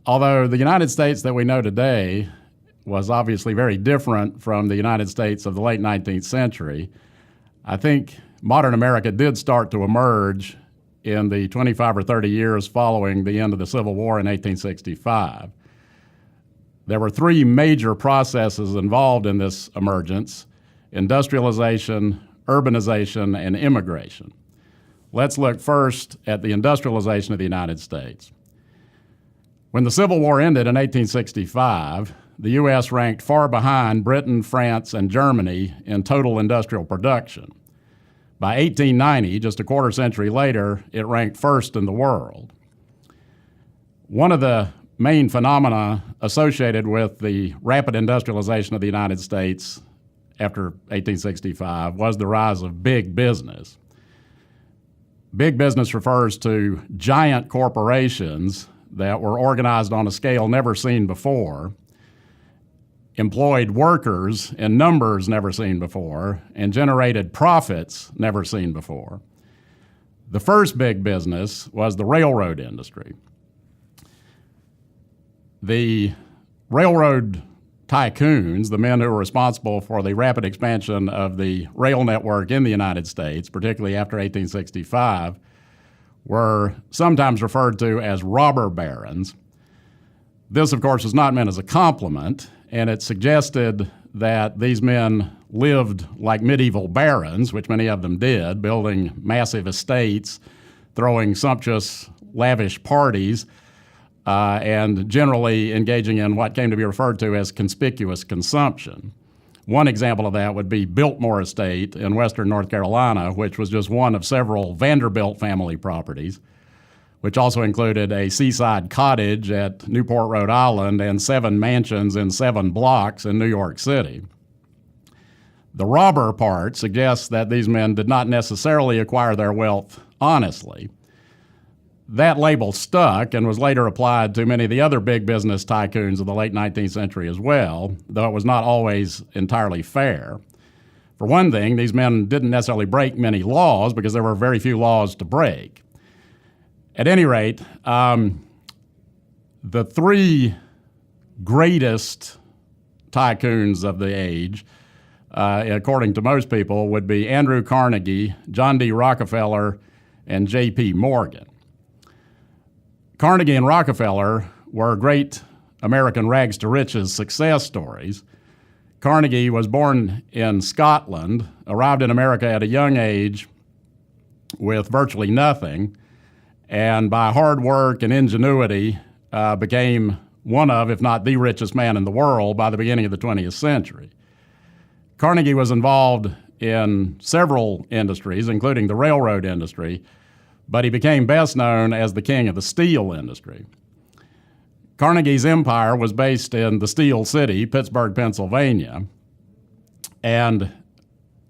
although the United States that we know today was obviously very different from the United States of the late 19th century, I think modern America did start to emerge in the 25 or 30 years following the end of the Civil War in 1865. There were three major processes involved in this emergence: industrialization, urbanization, and immigration. Let's look first at the industrialization of the United States. When the Civil War ended in 1865, the U.S. ranked far behind Britain, France, and Germany in total industrial production. By 1890, just a quarter century later, it ranked first in the world. One of the main phenomena associated with the rapid industrialization of the United States after 1865 was the rise of big business. Big business refers to giant corporations that were organized on a scale never seen before, employed workers in numbers never seen before, and generated profits never seen before. The first big business was the railroad industry. The railroad tycoons, the men who were responsible for the rapid expansion of the rail network in the United States, particularly after 1865, were sometimes referred to as robber barons. This, of course, was not meant as a compliment, and it suggested that these men lived like medieval barons, which many of them did, building massive estates, throwing sumptuous, lavish parties, and generally engaging in what came to be referred to as conspicuous consumption. One example of that would be Biltmore Estate in western North Carolina, which was just one of several Vanderbilt family properties, which also included a seaside cottage at Newport, Rhode Island, and 7 mansions in 7 blocks in New York City. The robber part suggests that these men did not necessarily acquire their wealth honestly. That label stuck and was later applied to many of the other big business tycoons of the late 19th century as well, though it was not always entirely fair. For one thing, these men didn't necessarily break many laws because there were very few laws to break. At any rate, the three greatest tycoons of the age, according to most people, would be Andrew Carnegie, John D. Rockefeller, and J.P. Morgan. Carnegie and Rockefeller were great American rags to riches success stories. Carnegie was born in Scotland, arrived in America at a young age with virtually nothing, and by hard work and ingenuity became one of, if not the richest man in the world by the beginning of the 20th century. Carnegie was involved in several industries, including the railroad industry, but he became best known as the king of the steel industry. Carnegie's empire was based in the Steel City, Pittsburgh, Pennsylvania, and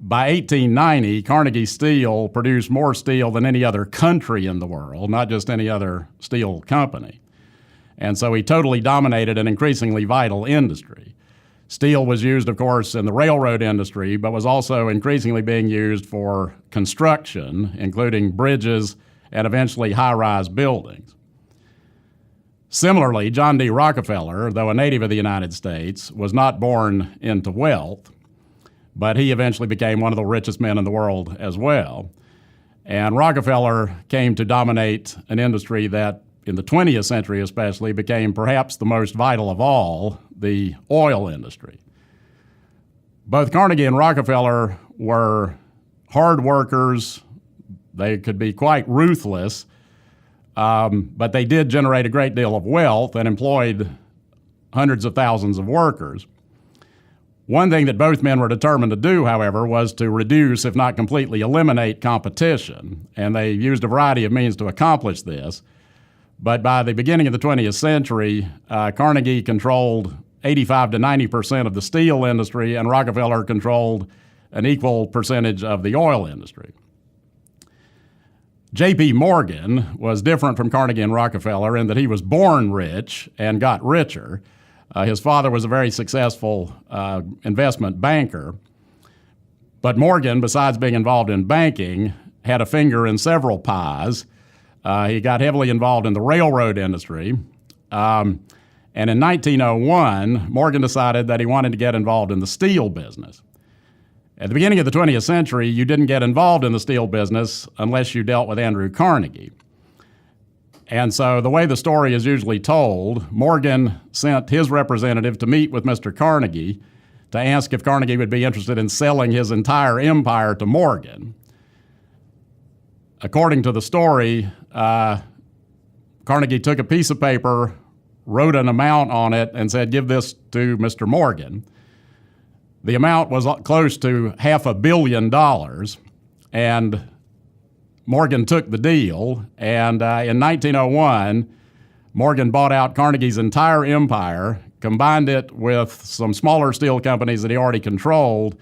by 1890, Carnegie Steel produced more steel than any other country in the world, not just any other steel company. And so he totally dominated an increasingly vital industry. Steel was used, of course, in the railroad industry, but was also increasingly being used for construction, including bridges and eventually high-rise buildings. Similarly, John D. Rockefeller, though a native of the United States, was not born into wealth, but he eventually became one of the richest men in the world as well. And Rockefeller came to dominate an industry that, in the 20th century especially, became perhaps the most vital of all, the oil industry. Both Carnegie and Rockefeller were hard workers. They could be quite ruthless, but they did generate a great deal of wealth and employed hundreds of thousands of workers. One thing that both men were determined to do, however, was to reduce, if not completely eliminate, competition, and they used a variety of means to accomplish this. But by the beginning of the 20th century, Carnegie controlled 85 to 90% of the steel industry, and Rockefeller controlled an equal percentage of the oil industry. J.P. Morgan was different from Carnegie and Rockefeller in that he was born rich and got richer. His father was a very successful investment banker. But Morgan, besides being involved in banking, had a finger in several pies. He got heavily involved in the railroad industry. And in 1901, Morgan decided that he wanted to get involved in the steel business. At the beginning of the 20th century, you didn't get involved in the steel business unless you dealt with Andrew Carnegie. And so the way the story is usually told, Morgan sent his representative to meet with Mr. Carnegie to ask if Carnegie would be interested in selling his entire empire to Morgan. According to the story, Carnegie took a piece of paper, wrote an amount on it, and said, "Give this to Mr. Morgan." The amount was close to $500 million, and Morgan took the deal. And in 1901, Morgan bought out Carnegie's entire empire, combined it with some smaller steel companies that he already controlled,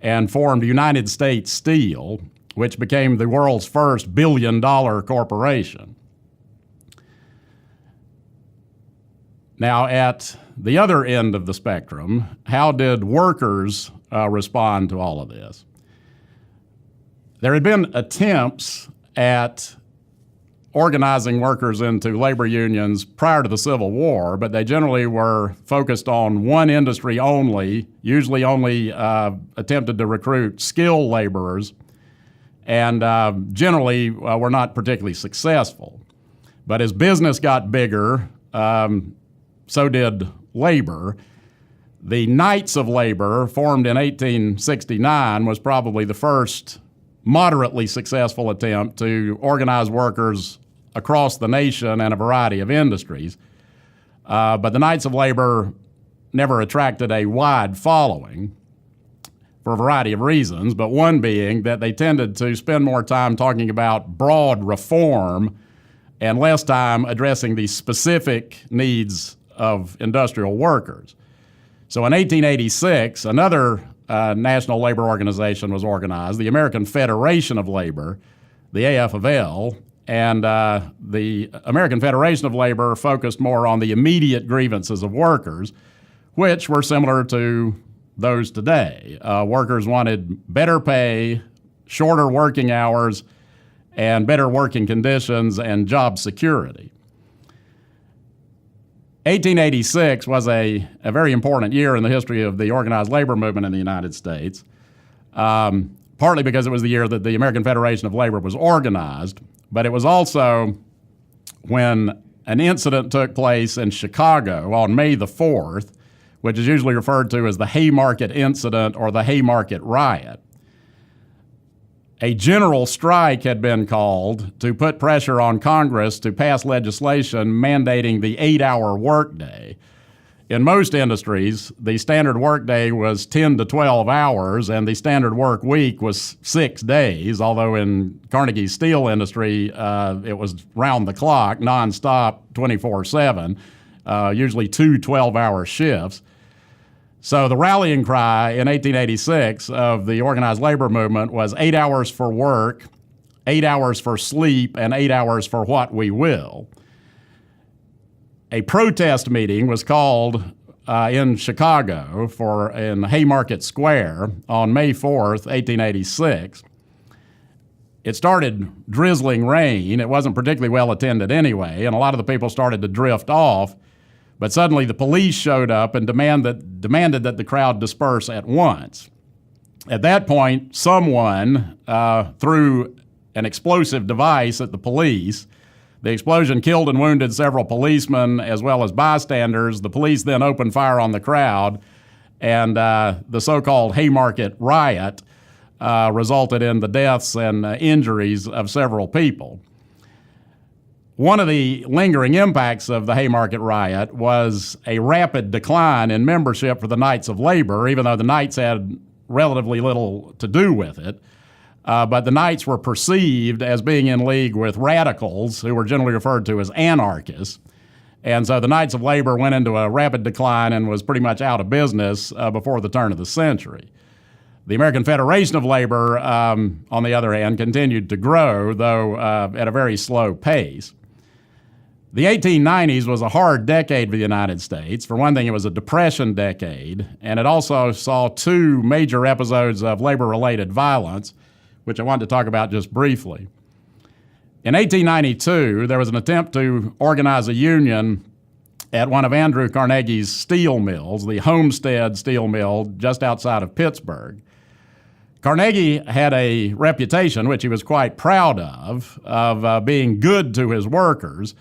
and formed United States Steel, which became the world's first billion-dollar corporation. Now, at the other end of the spectrum, how did workers respond to all of this? There had been attempts at organizing workers into labor unions prior to the Civil War, but they generally were focused on one industry only, usually only attempted to recruit skilled laborers, and generally were not particularly successful. But as business got bigger, so did labor. The Knights of Labor, formed in 1869, was probably the first moderately successful attempt to organize workers across the nation and a variety of industries. But the Knights of Labor never attracted a wide following for a variety of reasons, but one being that they tended to spend more time talking about broad reform and less time addressing the specific needs of industrial workers. So in 1886, another national labor organization was organized, the American Federation of Labor, the AFL, and the American Federation of Labor focused more on the immediate grievances of workers, which were similar to those today. Workers wanted better pay, shorter working hours, and better working conditions and job security. 1886 was a very important year in the history of the organized labor movement in the United States, partly because it was the year that the American Federation of Labor was organized, but it was also when an incident took place in Chicago on May the 4th, which is usually referred to as the Haymarket Incident or the Haymarket Riot. A general strike had been called to put pressure on Congress to pass legislation mandating the 8-hour workday. In most industries, the standard workday was 10 to 12 hours, and the standard work week was 6 days, although in Carnegie's steel industry, it was round the clock, nonstop, 24/7, usually 2 12-hour shifts. So the rallying cry in 1886 of the organized labor movement was 8 hours for work, 8 hours for sleep, and 8 hours for what we will. A protest meeting was called in Chicago in Haymarket Square on May 4th, 1886. It started drizzling rain. It wasn't particularly well attended anyway, and a lot of the people started to drift off. But suddenly the police showed up and demanded that the crowd disperse at once. At that point, someone threw an explosive device at the police. The explosion killed and wounded several policemen as well as bystanders. The police then opened fire on the crowd, and the so-called Haymarket Riot resulted in the deaths and injuries of several people. One of the lingering impacts of the Haymarket Riot was a rapid decline in membership for the Knights of Labor, even though the Knights had relatively little to do with it. But the Knights were perceived as being in league with radicals, who were generally referred to as anarchists. And so the Knights of Labor went into a rapid decline and was pretty much out of business before the turn of the century. The American Federation of Labor, on the other hand, continued to grow, though at a very slow pace. The 1890s was a hard decade for the United States. For one thing, it was a Depression decade, and it also saw two major episodes of labor-related violence, which I wanted to talk about just briefly. In 1892, there was an attempt to organize a union at one of Andrew Carnegie's steel mills, the Homestead Steel Mill just outside of Pittsburgh. Carnegie had a reputation, which he was quite proud of being good to his workers,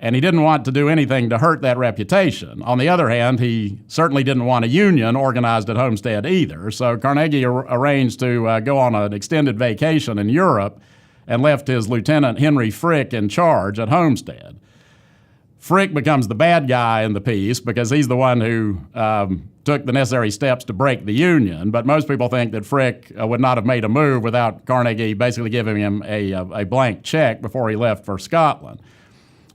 and he didn't want to do anything to hurt that reputation. On the other hand, he certainly didn't want a union organized at Homestead either, so Carnegie arranged to go on an extended vacation in Europe and left his lieutenant Henry Frick in charge at Homestead. Frick becomes the bad guy in the piece because he's the one who took the necessary steps to break the union, but most people think that Frick would not have made a move without Carnegie basically giving him a blank check before he left for Scotland.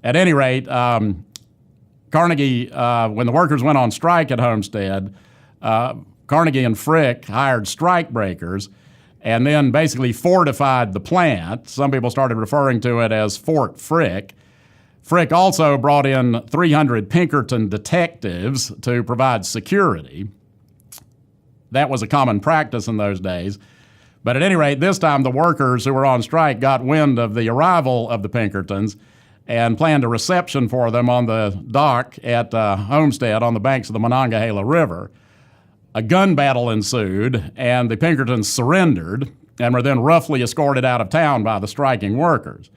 At any rate, Carnegie, when the workers went on strike at Homestead, Carnegie and Frick hired strike breakers and then basically fortified the plant. Some people started referring to it as Fort Frick. Frick also brought in 300 Pinkerton detectives to provide security. That was a common practice in those days. But at any rate, this time the workers who were on strike got wind of the arrival of the Pinkertons and planned a reception for them on the dock at Homestead on the banks of the Monongahela River. A gun battle ensued, and the Pinkertons surrendered and were then roughly escorted out of town by the striking workers.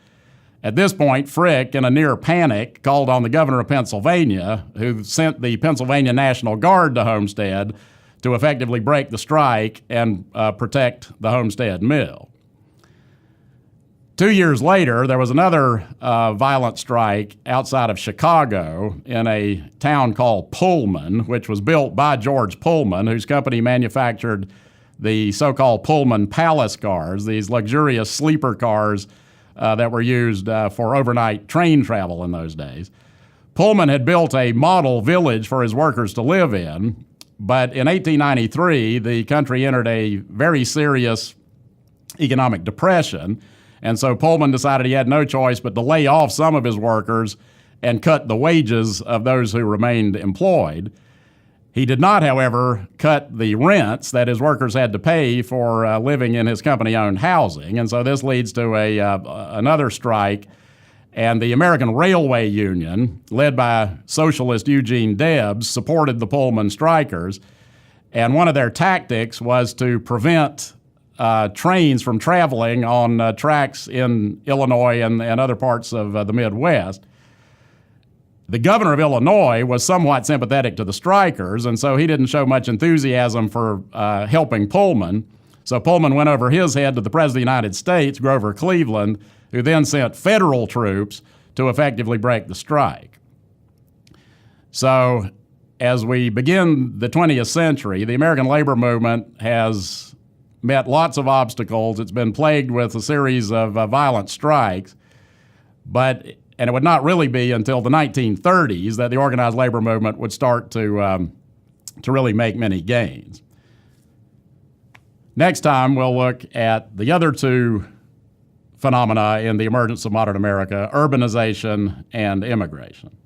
At this point, Frick, in a near panic, called on the governor of Pennsylvania, who sent the Pennsylvania National Guard to Homestead to effectively break the strike and protect the Homestead Mill. 2 years later, there was another violent strike outside of Chicago in a town called Pullman, which was built by George Pullman, whose company manufactured the so-called Pullman Palace cars, these luxurious sleeper cars that were used for overnight train travel in those days. Pullman had built a model village for his workers to live in, but in 1893, the country entered a very serious economic depression, and so Pullman decided he had no choice but to lay off some of his workers and cut the wages of those who remained employed. He did not, however, cut the rents that his workers had to pay for living in his company-owned housing, and so this leads to another strike. And the American Railway Union, led by socialist Eugene Debs, supported the Pullman strikers, and one of their tactics was to prevent trains from traveling on tracks in Illinois and other parts of the Midwest. The governor of Illinois was somewhat sympathetic to the strikers, and so he didn't show much enthusiasm for helping Pullman. So Pullman went over his head to the President of the United States, Grover Cleveland, who then sent federal troops to effectively break the strike. So as we begin the 20th century, the American labor movement has met lots of obstacles. It's been plagued with a series of violent strikes, and it would not really be until the 1930s that the organized labor movement would start to really make many gains. Next time, we'll look at the other two phenomena in the emergence of modern America: urbanization and immigration.